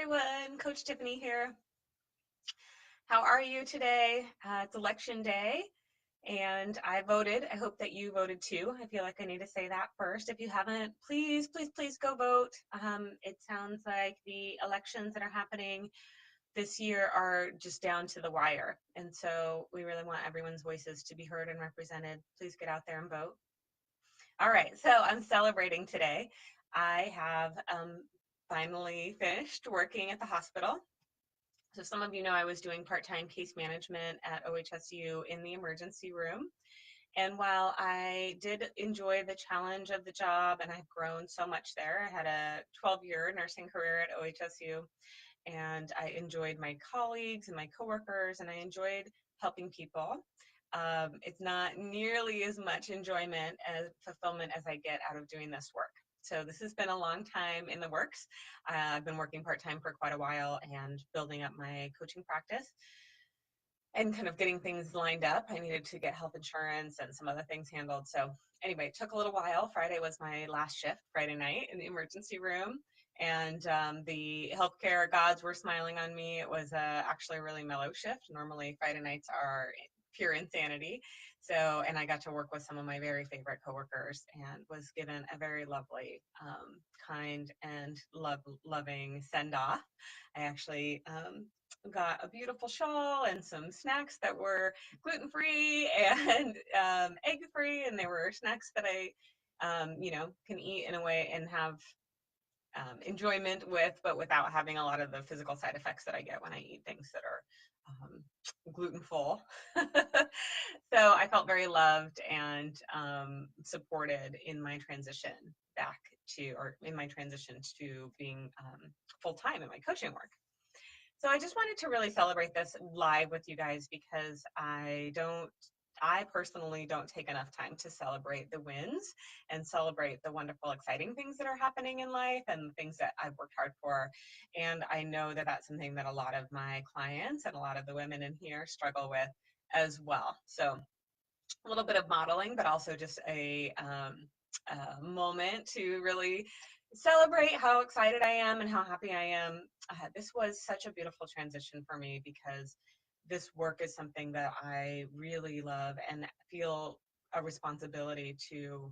everyone, Coach Tiffany here. How are you today? It's election day and I voted. I hope that you voted too. I feel like I need to say that first. If you haven't, please, please, please go vote. It sounds like the elections that are happening this year are just down to the wire. And so we really want everyone's voices to be heard and represented. Please get out there and vote. All right, so I'm celebrating today. I have finally finished working at the hospital. So some of you know I was doing part-time case management at OHSU in the emergency room. And while I did enjoy the challenge of the job and I've grown so much there, I had a 12-year nursing career at OHSU and I enjoyed my colleagues and my coworkers and I enjoyed helping people. It's not nearly as much enjoyment and fulfillment as I get out of doing this work. So this has been a long time in the works. I've been working part-time for quite a while and building up my coaching practice and kind of getting things lined up. I needed to get health insurance and some other things handled. So anyway, it took a little while. Friday was my last shift, Friday night in the emergency room. And the healthcare gods were smiling on me. It was actually a really mellow shift. Normally Friday nights are pure insanity. So, and I got to work with some of my very favorite coworkers and was given a very lovely, kind and loving send off. I actually got a beautiful shawl and some snacks that were gluten-free and egg-free, and they were snacks that I, can eat in a way and have enjoyment with, but without having a lot of the physical side effects that I get when I eat things that are gluten full. So I felt very loved and supported in my transition back to, or in my transition to being full-time in my coaching work. So I just wanted to really celebrate this live with you guys because I personally don't take enough time to celebrate the wins and celebrate the wonderful, exciting things that are happening in life and the things that I've worked hard for. And I know that that's something that a lot of my clients and a lot of the women in here struggle with as well. So a little bit of modeling, but also just a moment to really celebrate how excited I am and how happy I am. This was such a beautiful transition for me because this work is something that I really love and feel a responsibility to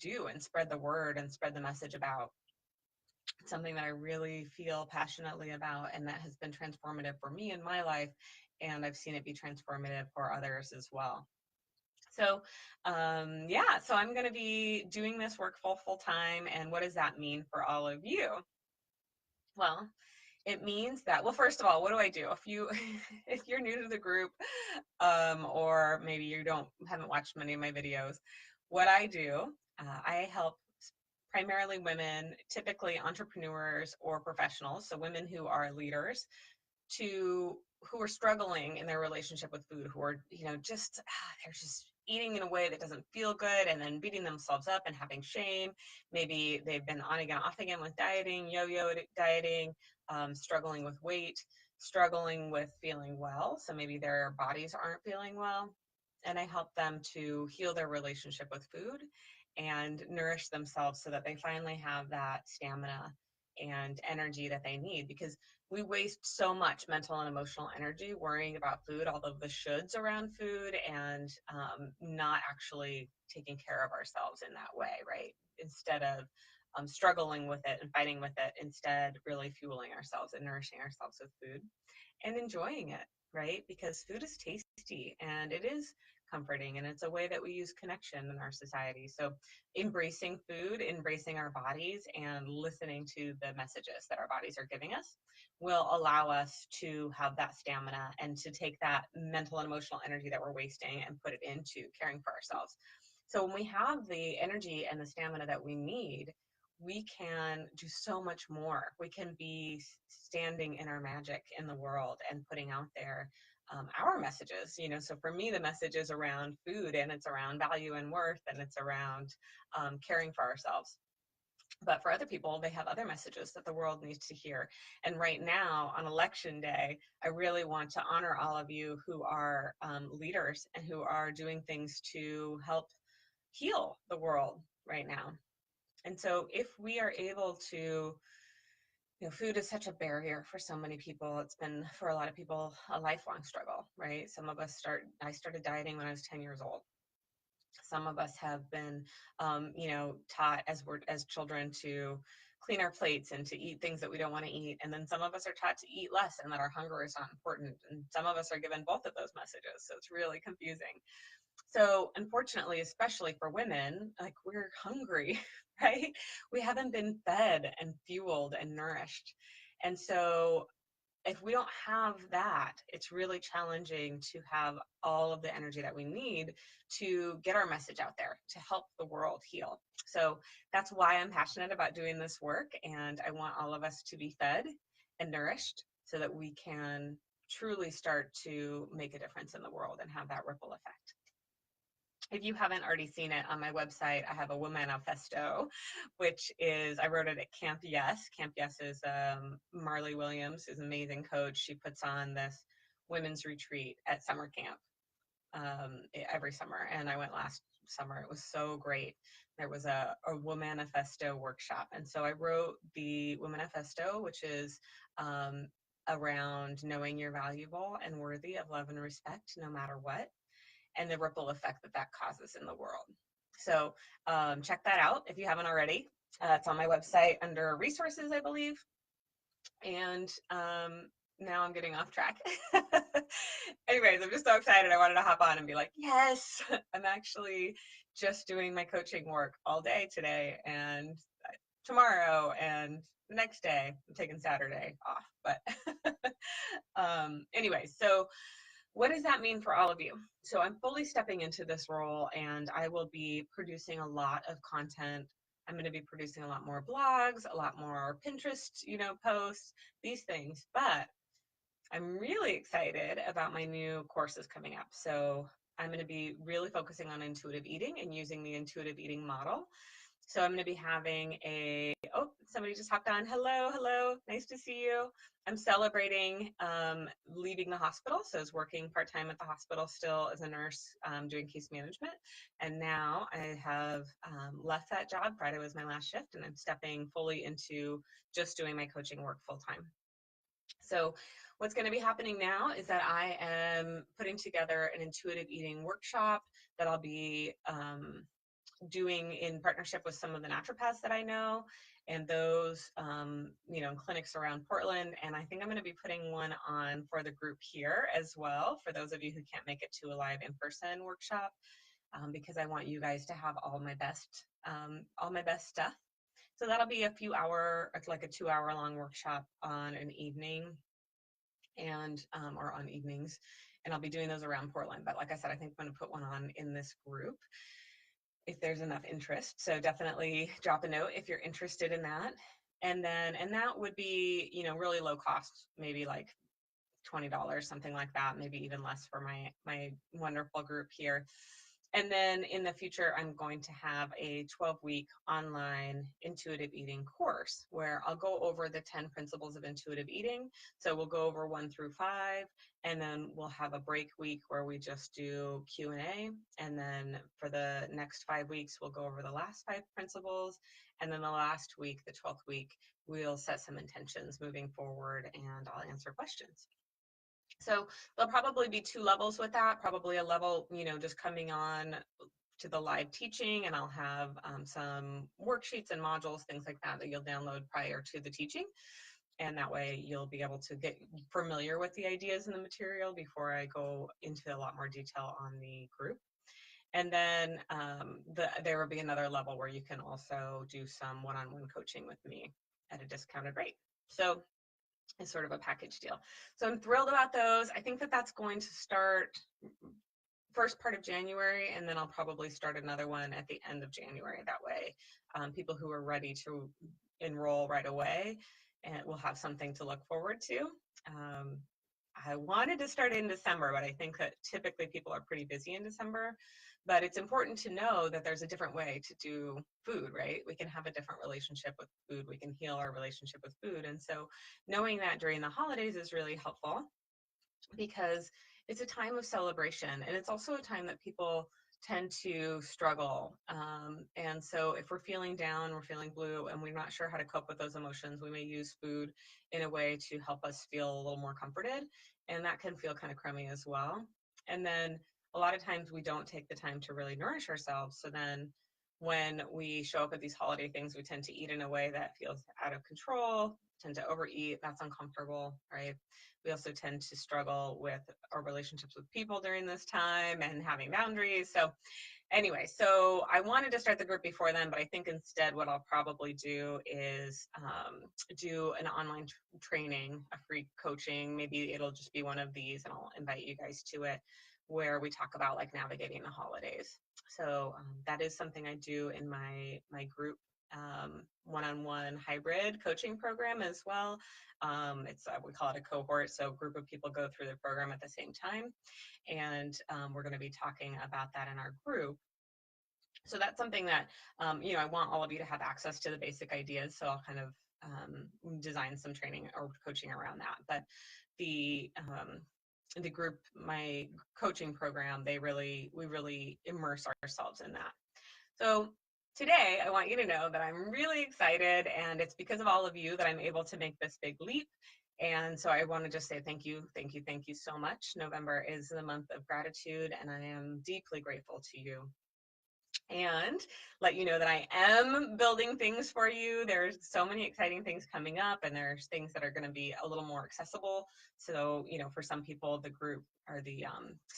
do and spread the word and spread the message about. It's something that I really feel passionately about and that has been transformative for me in my life, and I've seen it be transformative for others as well. So so I'm going to be doing this work full time. And what does that mean for all of you? Well, it means that, well, first of all, what do I do? If you're new to the group, or maybe you haven't watched many of my videos, what I do, I help primarily women, typically entrepreneurs or professionals, so women who are leaders, who are struggling in their relationship with food, who are, they're just eating in a way that doesn't feel good and then beating themselves up and having shame. Maybe they've been on again, off again with dieting, yo-yo dieting, struggling with weight, struggling with feeling well. So maybe their bodies aren't feeling well. And I help them to heal their relationship with food and nourish themselves so that they finally have that stamina and energy that they need, because we waste so much mental and emotional energy worrying about food, all of the shoulds around food, and not actually taking care of ourselves in that way, right? Instead of struggling with it and fighting with it, instead really fueling ourselves and nourishing ourselves with food and enjoying it, right? Because food is tasty and it is comforting, and it's a way that we use connection in our society. So embracing food, embracing our bodies, and listening to the messages that our bodies are giving us will allow us to have that stamina and to take that mental and emotional energy that we're wasting and put it into caring for ourselves. So when we have the energy and the stamina that we need, we can do so much more. We can be standing in our magic in the world and putting out there our messages. So for me, the message is around food, and it's around value and worth, and it's around caring for ourselves. But for other people, they have other messages that the world needs to hear. And right now, on election day, I really want to honor all of you who are leaders and who are doing things to help heal the world right now. And so if we are able to food is such a barrier for so many people. It's been, for a lot of people, a lifelong struggle, right? I started dieting when I was 10 years old. Some of us have been, taught as children to clean our plates and to eat things that we don't want to eat. And then some of us are taught to eat less and that our hunger is not important. And some of us are given both of those messages. So it's really confusing. So unfortunately, especially for women, like, we're hungry, right? We haven't been fed and fueled and nourished. And so if we don't have that, it's really challenging to have all of the energy that we need to get our message out there, to help the world heal. So that's why I'm passionate about doing this work. And I want all of us to be fed and nourished so that we can truly start to make a difference in the world and have that ripple effect. If you haven't already seen it on my website, I have a Womanifesto, which is, I wrote it at Camp Yes. Camp Yes is Marley Williams, who's an amazing coach. She puts on this women's retreat at summer camp every summer. And I went last summer. It was so great. There was a Womanifesto workshop. And so I wrote the Womanifesto, which is around knowing you're valuable and worthy of love and respect no matter what, and the ripple effect that that causes in the world. So check that out if you haven't already. It's on my website under resources, I believe. And now I'm getting off track. Anyways, I'm just so excited. I wanted to hop on and be like, yes, I'm actually just doing my coaching work all day today and tomorrow and the next day. I'm taking Saturday off. But anyway, so what does that mean for all of you? So I'm fully stepping into this role, and I will be producing a lot of content. I'm going to be producing a lot more blogs, a lot more Pinterest, posts, these things. But I'm really excited about my new courses coming up. So I'm going to be really focusing on intuitive eating and using the intuitive eating model. So I'm going to be having somebody just hopped on. Hello. Nice to see you. I'm celebrating leaving the hospital. So I was working part-time at the hospital still as a nurse, doing case management. And now I have left that job. Friday was my last shift, and I'm stepping fully into just doing my coaching work full-time. So what's going to be happening now is that I am putting together an intuitive eating workshop that I'll be doing in partnership with some of the naturopaths that I know, and those clinics around Portland. And I think I'm going to be putting one on for the group here as well, for those of you who can't make it to a live in-person workshop, because I want you guys to have all my best stuff. So that'll be a 2-hour long workshop on an evening, and or on evenings, and I'll be doing those around Portland. But like I said, I think I'm going to put one on in this group if there's enough interest. So definitely drop a note if you're interested in that. And that would be, really low cost, maybe like $20, something like that, maybe even less for my wonderful group here. And then in the future, I'm going to have a 12-week online intuitive eating course where I'll go over the 10 principles of intuitive eating. So we'll go over 1 through 5, and then we'll have a break week where we just do Q&A. And then for the next 5 weeks, we'll go over the last 5 principles. And then the last week, the 12th week, we'll set some intentions moving forward, and I'll answer questions. So there'll probably be 2 levels with that, probably a level, just coming on to the live teaching, and I'll have some worksheets and modules, things like that you'll download prior to the teaching. And that way you'll be able to get familiar with the ideas and the material before I go into a lot more detail on the group. And then there will be another level where you can also do some one-on-one coaching with me at a discounted rate. So is sort of a package deal. So I'm thrilled about those. I think that that's going to start first part of January, and then I'll probably start another one at the end of January. That way, people who are ready to enroll right away and will have something to look forward to. I wanted to start in December, but I think that typically people are pretty busy in December. But it's important to know that there's a different way to do food, right? We can have a different relationship with food. We can heal our relationship with food. And so knowing that during the holidays is really helpful, because it's a time of celebration. And it's also a time that people tend to struggle. And so if we're feeling down, we're feeling blue, and we're not sure how to cope with those emotions, we may use food in a way to help us feel a little more comforted. And that can feel kind of crummy as well. And then a lot of times we don't take the time to really nourish ourselves. So then when we show up at these holiday things, we tend to eat in a way that feels out of control, tend to overeat. That's uncomfortable, right? We also tend to struggle with our relationships with people during this time and having boundaries. So anyway, so I wanted to start the group before then, but I think instead what I'll probably do is do an online training, a free coaching. Maybe it'll just be one of these, and I'll invite you guys to it, where we talk about like navigating the holidays. So that is something I do in my group one-on-one hybrid coaching program as well. It's we call it a cohort, so a group of people go through the program at the same time, and we're going to be talking about that in our group. So that's something that I want all of you to have access to the basic ideas. So I'll kind of design some training or coaching around that. But the group, my coaching program, we really immerse ourselves in that. So today, I want you to know that I'm really excited, and it's because of all of you that I'm able to make this big leap. And so I want to just say thank you, thank you, thank you so much. November is the month of gratitude, and I am deeply grateful to you. And let you know that I am building things for you. There's so many exciting things coming up, and there's things that are going to be a little more accessible. So, for some people, the group or the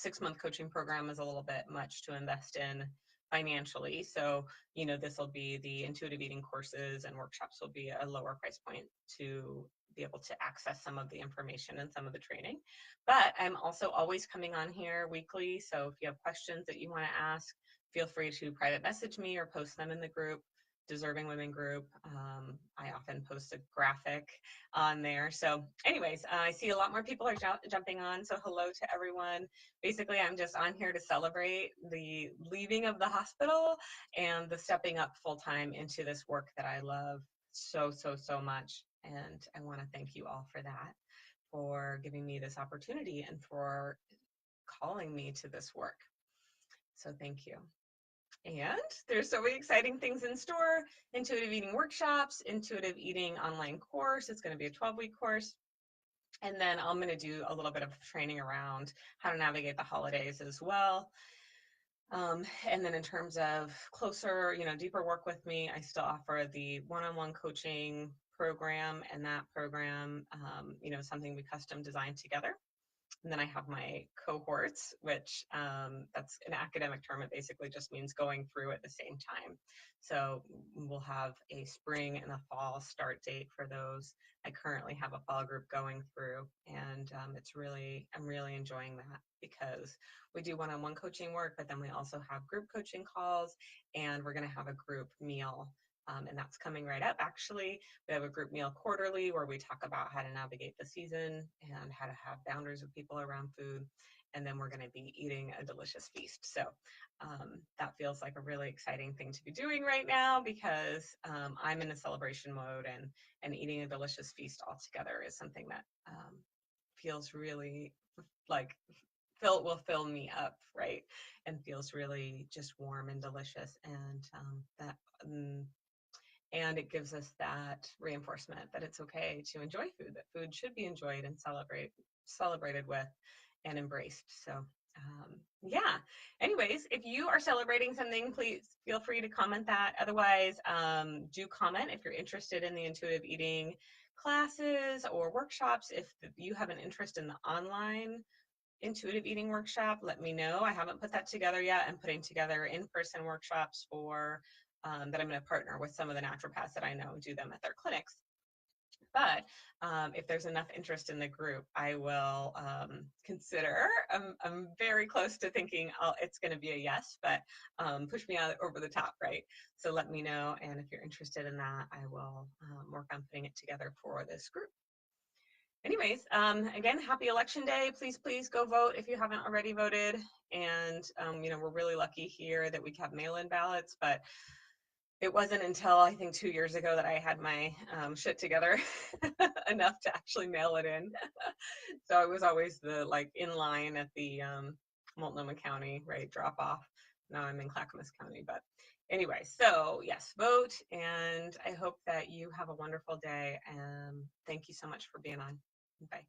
6-month coaching program is a little bit much to invest in financially. So, this will be the intuitive eating courses and workshops will be a lower price point to be able to access some of the information and some of the training. But I'm also always coming on here weekly. So if you have questions that you want to ask, feel free to private message me or post them in the group, Deserving Women group. I often post a graphic on there. So anyways, I see a lot more people are jumping on. So hello to everyone. Basically, I'm just on here to celebrate the leaving of the hospital and the stepping up full time into this work that I love so, so, so much. And I want to thank you all for that, for giving me this opportunity and for calling me to this work. So thank you. And there's so many exciting things in store. Intuitive eating workshops, intuitive eating online course. It's going to be a 12-week course. And then I'm going to do a little bit of training around how to navigate the holidays as well. And then in terms of closer, deeper work with me, I still offer the one-on-one coaching program, and that program, something we custom designed together. And then I have my cohorts, which that's an academic term. It basically just means going through at the same time. So we'll have a spring and a fall start date for those. I currently have a fall group going through, and I'm really enjoying that because we do one-on-one coaching work, but then we also have group coaching calls, and we're going to have a group meal. And that's coming right up. Actually, we have a group meal quarterly where we talk about how to navigate the season and how to have boundaries with people around food. And then we're going to be eating a delicious feast. So that feels like a really exciting thing to be doing right now because I'm in a celebration mode, and eating a delicious feast all together is something that feels really like will fill me up, right? And feels really just warm and delicious. And it gives us that reinforcement that it's okay to enjoy food, that food should be enjoyed and celebrated with and embraced. So yeah, anyways, if you are celebrating something, please feel free to comment that. Otherwise, do comment if you're interested in the intuitive eating classes or workshops. If you have an interest in the online intuitive eating workshop, let me know. I haven't put that together yet. I'm putting together in-person workshops for that I'm going to partner with some of the naturopaths that I know do them at their clinics. But if there's enough interest in the group, I will consider. I'm very close to thinking it's going to be a yes, but push me out over the top, right? So let me know, and if you're interested in that, I will work on putting it together for this group. Anyways, again, happy election day. Please, please go vote if you haven't already voted. And, we're really lucky here that we have mail-in ballots, but it wasn't until I think 2 years ago that I had my shit together enough to actually mail it in. So it was always the in line at the Multnomah County, right, drop off. now I'm in Clackamas County, but anyway, so yes, vote, and I hope that you have a wonderful day. And thank you so much for being on. Bye.